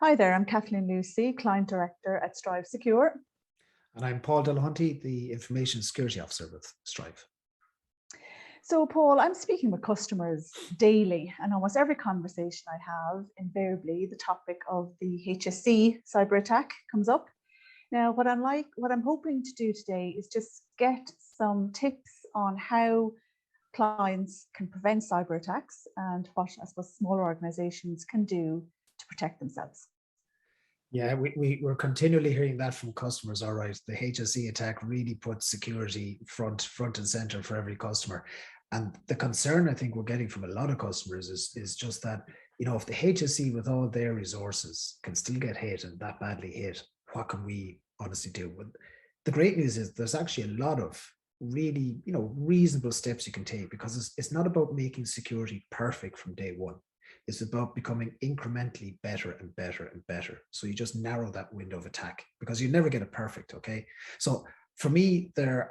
Hi there, I'm Kathleen Lucy, Client Director at Stryve Secure. And I'm Paul Delahunty, the Information Security Officer with Stryve. So Paul, I'm speaking with customers daily, and almost every conversation I have, invariably the topic of the HSE cyber attack comes up. Now, what I'm hoping to do today is just get some tips on how clients can prevent cyber attacks and what I suppose smaller organizations can do to protect themselves. Yeah, we're continually hearing that from customers. All right, the HSE attack really puts security front and center for every customer. And the concern I think we're getting from a lot of customers is just that, if the HSE with all their resources can still get hit and that badly hit, what can we honestly do? But the great news is there's actually a lot of really, reasonable steps you can take, because it's not about making security perfect from day one. It's about becoming incrementally better and better and better. So you just narrow that window of attack, because you never get it perfect, okay? So for me, there's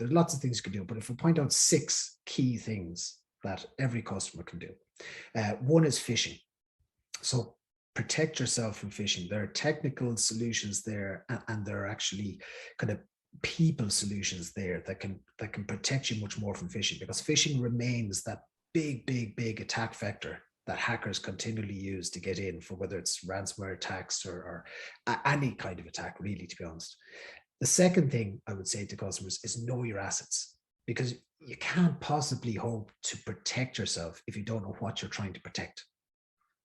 lots of things you can do, but if we point out 6 key things that every customer can do. One is phishing. So protect yourself from phishing. There are technical solutions there, and there are actually kind of people solutions there that can protect you much more from phishing, because phishing remains that big attack vector that hackers continually use to get in, for whether it's ransomware attacks or any kind of attack, really, to be honest. The second thing I would say to customers is know your assets, because you can't possibly hope to protect yourself if you don't know what you're trying to protect.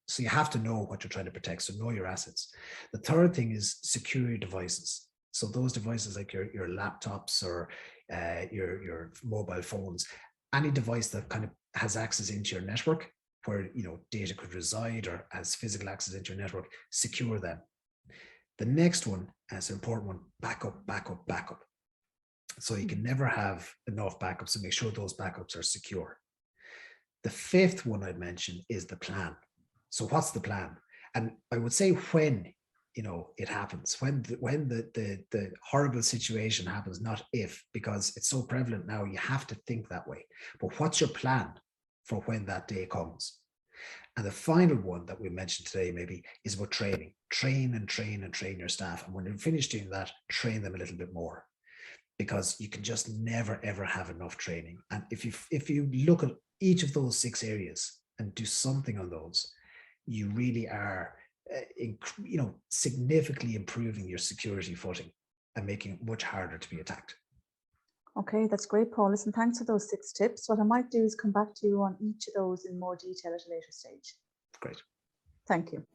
So you have to know what you're trying to protect, so know your assets. The third thing is secure your devices. So those devices like your laptops or your mobile phones, any device that kind of has access into your network, where data could reside or has physical access into your network, secure them. The next one, as an important one, backup. So you can never have enough backups, so make sure those backups are secure. The fifth one I'd mention is the plan. So what's the plan? And I would say when it happens, when the horrible situation happens, not if, because it's so prevalent now, you have to think that way. But what's your plan for when that day comes? And the final one that we mentioned today maybe is about training. Train your staff. And when you're finished doing that, train them a little bit more, because you can just never, ever have enough training. And if you look at each of those 6 areas and do something on those, you really are significantly improving your security footing and making it much harder to be attacked. Okay, that's great, Paul. Listen, thanks for those 6 tips. What I might do is come back to you on each of those in more detail at a later stage. Great. Thank you.